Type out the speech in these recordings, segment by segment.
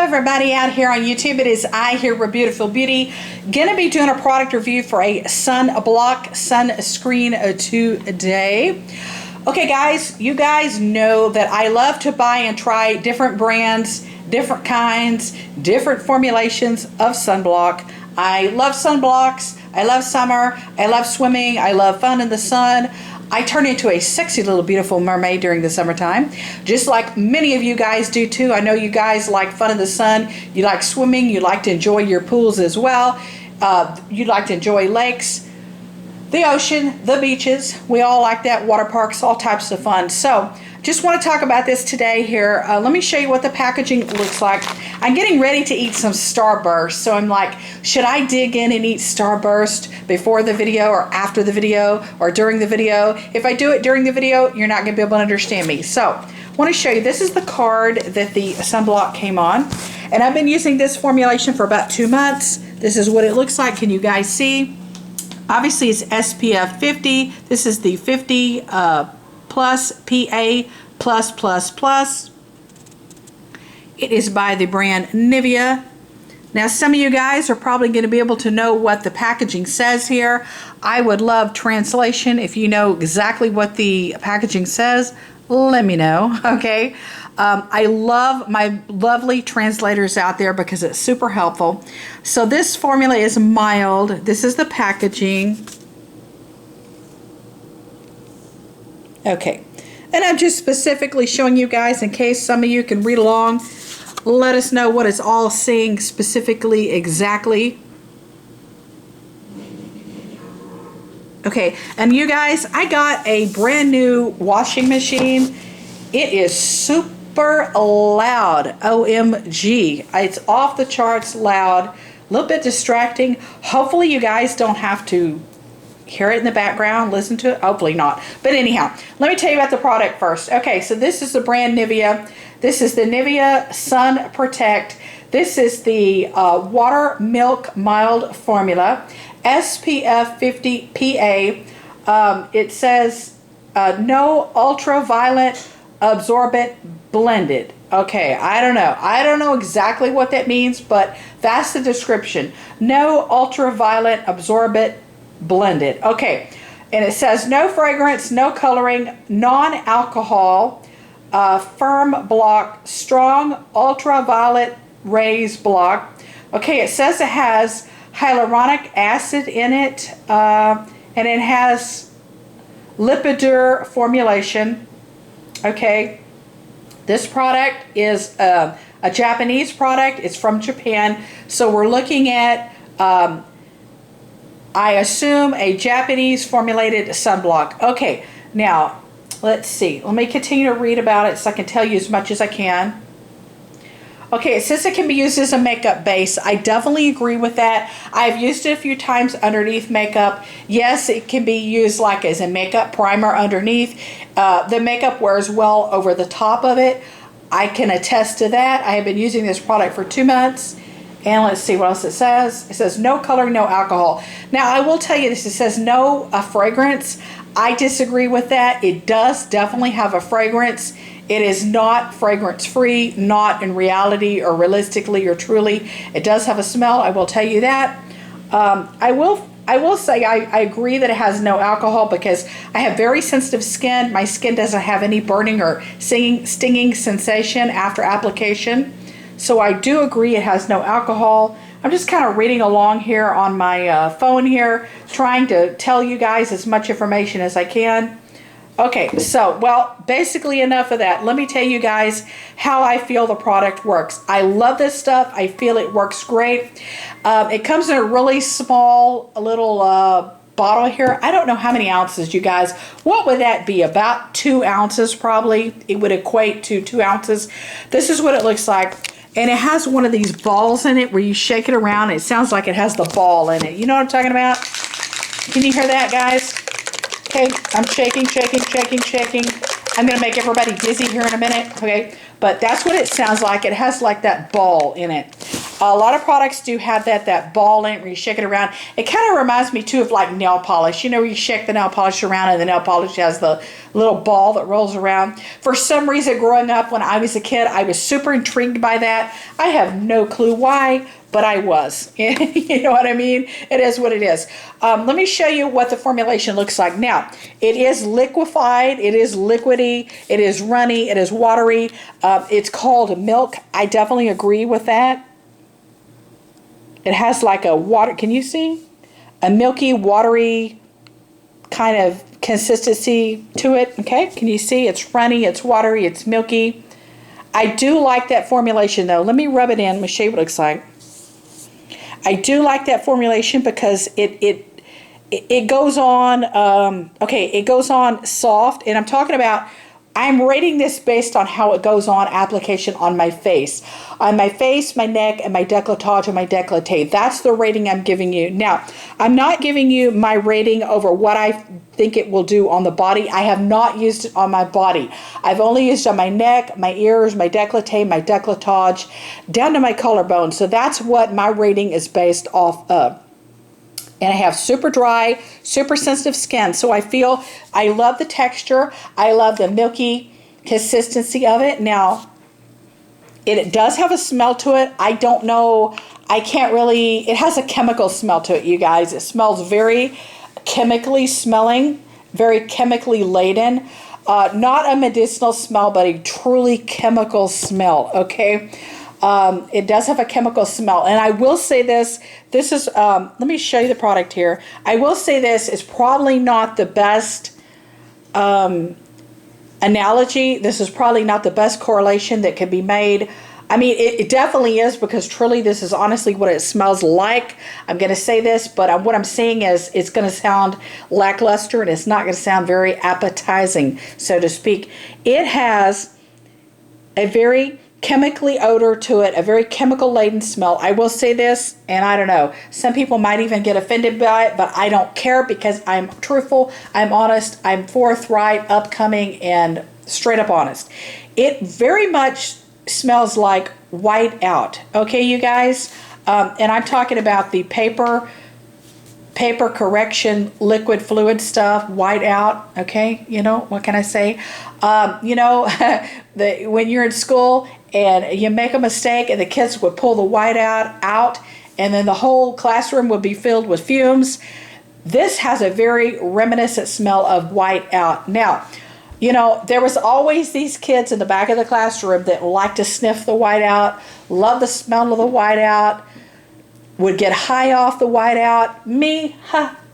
everybody out here on YouTube. It is I here with Beautiful Beauty. Gonna be doing a product review for a sunblock sunscreen today. Okay guys, you guys know that I love to buy and try different brands, different kinds, different formulations of sunblock. I love sunblocks, I love summer, I love swimming, I love fun in the sun. I turn into a sexy little beautiful mermaid during the summertime, just like many of you guys do too. I know you guys like fun in the sun, you like swimming, you like to enjoy your pools as well. You like to enjoy lakes, the ocean, the beaches. We all like that, water parks, all types of fun. So just want to talk about this today here. Let me show you what the packaging looks like. I'm getting ready to eat some Starburst, so I'm like, should I dig in and eat Starburst before the video or after the video or during the video? If I do it during the video, you're not going to be able to understand me. So I want to show you, this is the card that the sunblock came on, and I've been using this formulation for about 2 months. This is what it looks like. Can you guys see? Obviously it's SPF 50. This is the 50 plus PA plus plus plus. It is by the brand Nivea. Now some of you guys are probably going to be able to know what the packaging says here. I would love translation. If you know exactly what the packaging says, let me know, okay? I love my lovely translators out there because it's super helpful. So this formula is mild. This is the packaging. Okay, and I'm just specifically showing you guys in case some of you can read along. Let us know what it's all saying specifically exactly. Okay, and you guys, I got a brand new washing machine. It is super loud, OMG. It's off the charts loud, a little bit distracting. Hopefully you guys don't have to hear it in the background, listen to it, hopefully not. But anyhow, let me tell you about the product first. Okay, so this is the brand Nivea. This is the Nivea Sun Protect. This is the Water Milk Mild Formula, SPF 50 PA. It says no ultraviolet absorbent blended. Okay, I don't know. I don't know exactly what that means, but that's the description. No ultraviolet absorbent blended. Okay, and it says no fragrance, no coloring, non-alcohol, firm block, strong ultraviolet rays block. Okay, it says it has hyaluronic acid in it, and it has lipidur formulation. Okay, this product is a Japanese product. It's from Japan, so we're looking at I assume a Japanese formulated sunblock. Okay, now let's see. Let me continue to read about it so I can tell you as much as I can. Okay, it says it can be used as a makeup base. I definitely agree with that. I've used it a few times underneath makeup. Yes, it can be used like as a makeup primer underneath. The makeup wears well over the top of it. I can attest to that. I have been using this product for 2 months. And let's see what else it says. It says no coloring, no alcohol. Now I will tell you this, it says no fragrance. I disagree with that. It does definitely have a fragrance. It is not fragrance free, not in reality or realistically or truly. It does have a smell, I will tell you that. I will say I agree that it has no alcohol because I have very sensitive skin. My skin doesn't have any burning or stinging sensation after application. So I do agree it has no alcohol. I'm just kind of reading along here on my phone here, trying to tell you guys as much information as I can. Okay, so, well, basically enough of that. Let me tell you guys how I feel the product works. I love this stuff. I feel it works great. It comes in a really small little bottle here. I don't know how many ounces, you guys. What would that be? About 2 ounces probably. It would equate to 2 ounces. This is what it looks like. And it has one of these balls in it where you shake it around. And it sounds like it has the ball in it. You know what I'm talking about? Can you hear that, guys? Okay, I'm shaking, shaking, shaking, shaking. I'm going to make everybody dizzy here in a minute, okay? But that's what it sounds like. It has like that ball in it. A lot of products do have that ball in it where you shake it around. It kind of reminds me too of like nail polish. You know, where you shake the nail polish around and the nail polish has the little ball that rolls around. For some reason, growing up when I was a kid, I was super intrigued by that. I have no clue why, but I was. You know what I mean? It is what it is. Let me show you what the formulation looks like. Now, it is liquefied, it is liquidy, it is runny, it is watery. It's called milk. I definitely agree with that. It has like a water, can you see? A milky, watery kind of consistency to it, okay? Can you see? It's runny, it's watery, it's milky. I do like that formulation though. Let me rub it in, let me show you what it looks like. I do like that formulation because it goes on, okay, it goes on soft, and I'm talking about, I'm rating this based on how it goes on application on my face. On my face, my neck, and my décolletage and my décolleté. That's the rating I'm giving you. Now, I'm not giving you my rating over what I think it will do on the body. I have not used it on my body. I've only used it on my neck, my ears, my décolleté, my décolletage, down to my collarbone. So that's what my rating is based off of. And I have super dry, super sensitive skin. So I feel, I love the texture. I love the milky consistency of it. Now, it does have a smell to it. I don't know, I can't really, it has a chemical smell to it, you guys. It smells very chemically smelling, very chemically laden. Not a medicinal smell, but a truly chemical smell, okay? It does have a chemical smell. And I will say this is, let me show you the product here. I will say this is probably not the best analogy. This is probably not the best correlation that can be made. I mean, it definitely is, because truly this is honestly what it smells like. I'm going to say this, but what I'm saying is it's going to sound lackluster and it's not going to sound very appetizing, so to speak. It has a very chemically odor to it, a very chemical laden smell. I will say this, and I don't know, some people might even get offended by it, but I don't care, because I'm truthful, I'm honest, I'm forthright, upcoming, and straight up honest. It very much smells like white out, okay, you guys? And I'm talking about the paper correction liquid fluid stuff, white out, okay? You know, what can I say? You know, when you're in school and you make a mistake and the kids would pull the white out and then the whole classroom would be filled with fumes. This has a very reminiscent smell of white out. Now, you know, there was always these kids in the back of the classroom that liked to sniff the white out, love the smell of the white out, would get high off the white out. Me,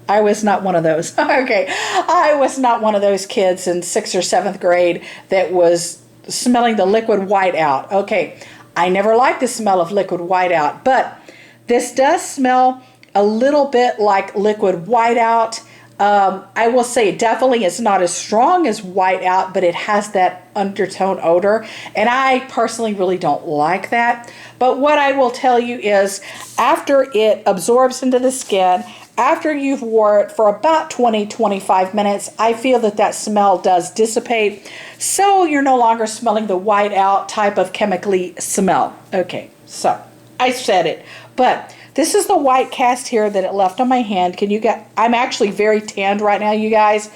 I was not one of those. Okay, I was not one of those kids in 6th or 7th grade that was smelling the liquid white out. Okay, I never liked the smell of liquid white out, but this does smell a little bit like liquid white out. I will say it definitely is not as strong as white out, but it has that undertone odor, and I personally really don't like that. But what I will tell you is, after it absorbs into the skin, after you've wore it for about 20-25 minutes, I feel that smell does dissipate, so you're no longer smelling the white out type of chemically smell. Okay, so I said it, but this is the white cast here that it left on my hand. Can you get, I'm actually very tanned right now, you guys.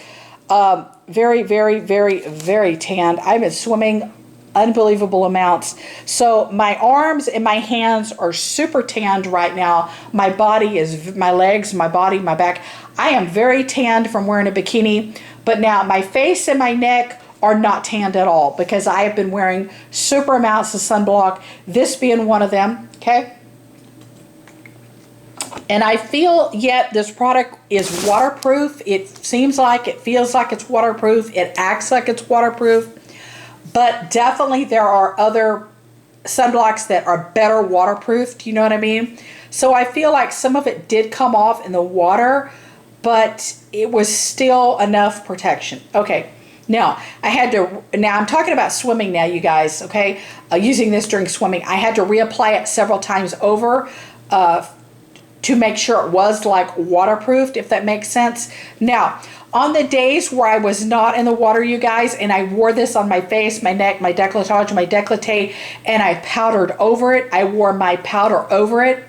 Very, very, very, very tanned. I've been swimming unbelievable amounts. So my arms and my hands are super tanned right now. My body is, my legs, my body, my back. I am very tanned from wearing a bikini. But now my face and my neck are not tanned at all, because I have been wearing super amounts of sunblock, this being one of them, okay? And I feel yet this product is waterproof. It seems like, it feels like it's waterproof. It acts like it's waterproof. But definitely there are other sunblocks that are better waterproof. Do you know what I mean? So I feel like some of it did come off in the water, but it was still enough protection. Okay. Now, I'm talking about swimming now, you guys, okay? Using this during swimming. I had to reapply it several times over to make sure it was like waterproofed, if that makes sense. Now, On the days where I was not in the water, you guys, and I wore this on my face, my neck, my décolletage, my décolleté, and I powdered over it, I wore my powder over it,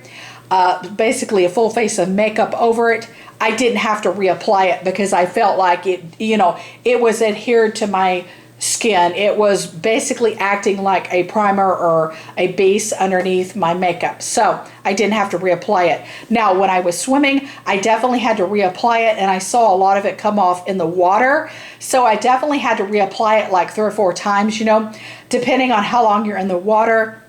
basically a full face of makeup over it, I didn't have to reapply it because I felt like it, you know, it was adhered to my skin. It was basically acting like a primer or a base underneath my makeup. So I didn't have to reapply it. Now, when I was swimming, I definitely had to reapply it, and I saw a lot of it come off in the water. So I definitely had to reapply it like 3 or 4 times, you know, depending on how long you're in the water.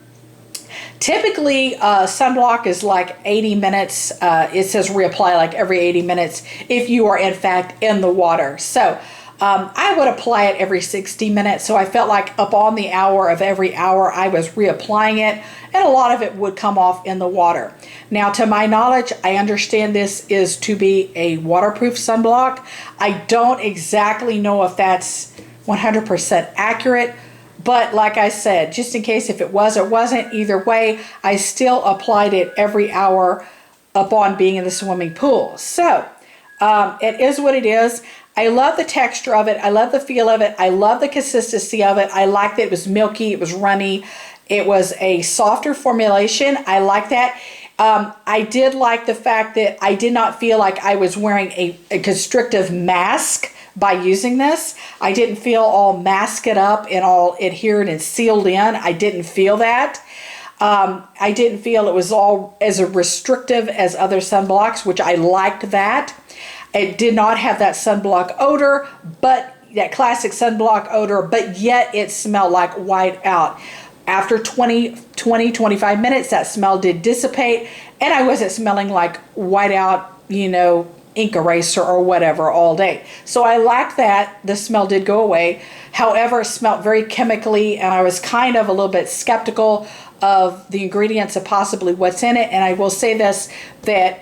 Typically, sunblock is like 80 minutes. It says reapply like every 80 minutes if you are in fact in the water. So I would apply it every 60 minutes. So I felt like up on the hour of every hour I was reapplying it, and a lot of it would come off in the water. Now, to my knowledge, I understand this is to be a waterproof sunblock. I don't exactly know if that's 100% accurate. But like I said, just in case if it was or wasn't, either way, I still applied it every hour upon being in the swimming pool. So it is what it is. I love the texture of it. I love the feel of it. I love the consistency of it. I liked it. It was milky. It was runny. It was a softer formulation. I like that. I did like the fact that I did not feel like I was wearing a constrictive mask by using this. I didn't feel all masked up and all adhered and sealed in. I didn't feel that. I didn't feel it was all as restrictive as other sunblocks, which I liked that. It did not have that sunblock odor, but that classic sunblock odor, but yet it smelled like white out. After 25 minutes, that smell did dissipate, and I wasn't smelling like white out, you know, ink eraser or whatever all day. So I liked that. The smell did go away. However, it smelled very chemically, and I was kind of a little bit skeptical of the ingredients of possibly what's in it. And I will say this, that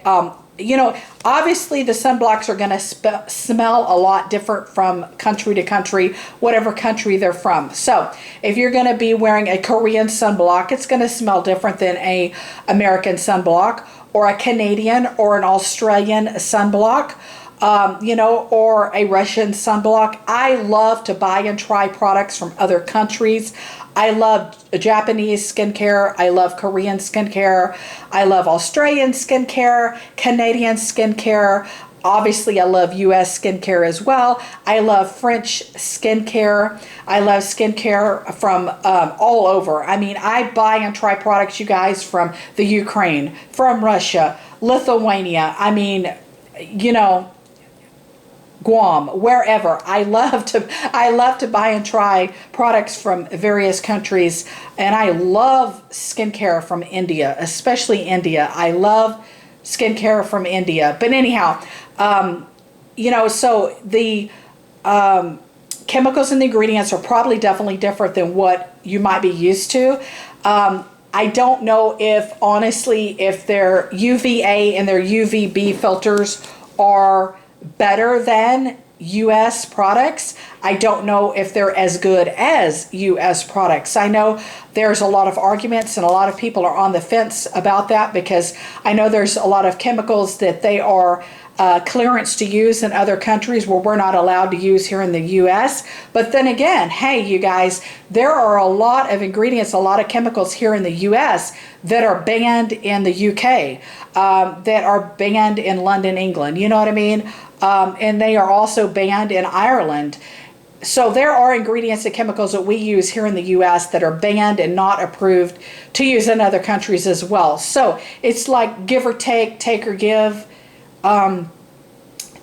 you know, obviously the sunblocks are going to smell a lot different from country to country, whatever country they're from. So if you're going to be wearing a Korean sunblock, it's going to smell different than a American sunblock, or a Canadian or an Australian sunblock, you know, or a Russian sunblock. I love to buy and try products from other countries. I love Japanese skincare. I love Korean skincare. I love Australian skincare, Canadian skincare. Obviously, I love US skincare as well. I love French skincare. I love skincare from all over. I mean, I buy and try products, you guys, from the Ukraine, from Russia, Lithuania. I mean, you know, Guam, wherever. I love to buy and try products from various countries, and I love skincare from India, especially India. I love skincare from India. But anyhow, you know, so the chemicals and the ingredients are probably definitely different than what you might be used to. I don't know if, honestly, if their UVA and their UVB filters are better than US products. I don't know if they're as good as US products. I know there's a lot of arguments and a lot of people are on the fence about that, because I know there's a lot of chemicals that they are clearance to use in other countries where we're not allowed to use here in the US. But then again, hey, you guys, there are a lot of ingredients, a lot of chemicals here in the US that are banned in the UK, that are banned in London, England. You know what I mean? And they are also banned in Ireland. So there are ingredients and chemicals that we use here in the US that are banned and not approved to use in other countries as well. So it's like give or take, take or give.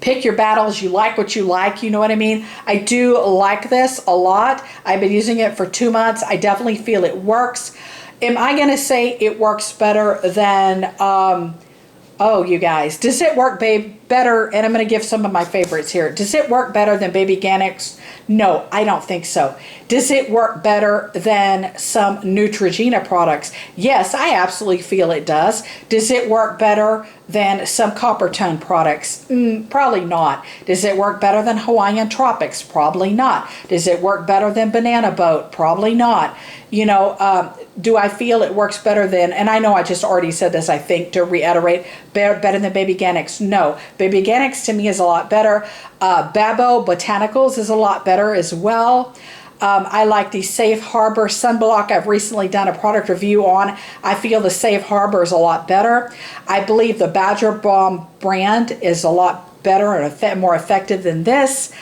Pick your battles. You like what you like. You know what I mean? I do like this a lot. I've been using it for 2 months. I definitely feel it works. Am I going to say it works better than, oh, you guys, does it work, better? And I'm going to give some of my favorites here. Does it work better than Baby Organics? No, I don't think so. Does it work better than some Neutrogena products? Yes, I absolutely feel it does. Does it work better than some Coppertone products? Probably not. Does it work better than Hawaiian Tropics? Probably not. Does it work better than Banana Boat? Probably not. You know, do I feel it works better than, and I know I just already said this, I think, to reiterate, better than Baby Organics? No. Baby Organics to me is a lot better. Babo Botanicals is a lot better as well. I like the Safe Harbor sunblock. I've recently done a product review on. I feel the Safe Harbor is a lot better. I believe the Badger Balm brand is a lot better and more effective than this.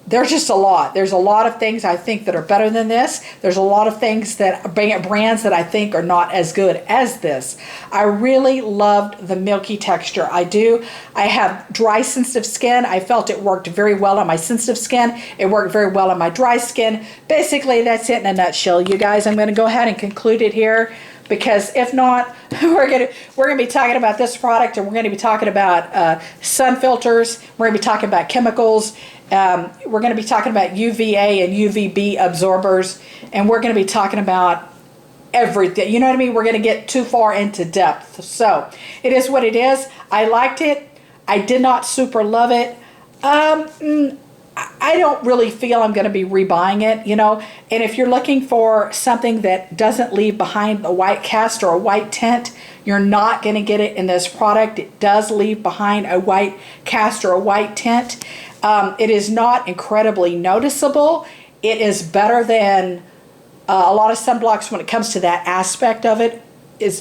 There's just a lot. There's a lot of things I think that are better than this. There's a lot of things that brands that I think are not as good as this. I really loved the milky texture. I do. I have dry sensitive skin. I felt it worked very well on my sensitive skin. It worked very well on my dry skin. Basically, that's it in a nutshell. You guys, I'm going to go ahead and conclude it here, because if not, we're gonna be talking about this product, and we're going to be talking about sun filters. We're going to be talking about chemicals. We're going to be talking about UVA and UVB absorbers, and we're going to be talking about everything. You know what I mean? We're going to get too far into depth. So it is what it is. I liked it. I did not super love it. I don't really feel I'm going to be rebuying it, you know. And if you're looking for something that doesn't leave behind a white cast or a white tint, you're not going to get it in this product. It does leave behind a white cast or a white tint. It is not incredibly noticeable. It is better than a lot of sunblocks when it comes to that aspect of it.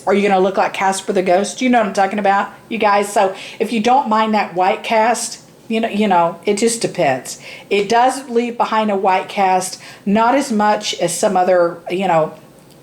Are you going to look like Casper the Ghost? You know what I'm talking about, you guys? So if you don't mind that white cast, you know, it just depends. It does leave behind a white cast, not as much as some other, you know,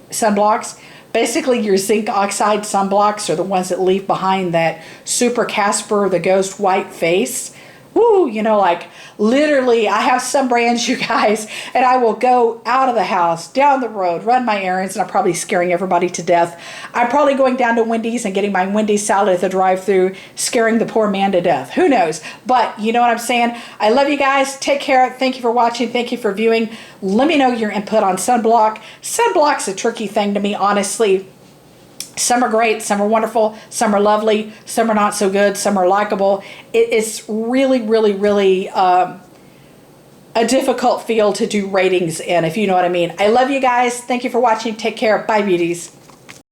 sunblocks. Basically, your zinc oxide sunblocks are the ones that leave behind that super Casper the Ghost white face. Woo, you know, like literally, I have some brands, you guys, and I will go out of the house, down the road, run my errands, and I'm probably scaring everybody to death. I'm probably going down to Wendy's and getting my Wendy's salad at the drive-thru, scaring the poor man to death. Who knows? But you know what I'm saying? I love you guys. Take care. Thank you for watching. Thank you for viewing. Let me know your input on sunblock. Sunblock's a tricky thing to me, honestly. Some are great, some are wonderful, some are lovely, some are not so good, some are likable. It's really, really, really a difficult field to do ratings in, if you know what I mean. I love you guys. Thank you for watching. Take care. Bye, beauties.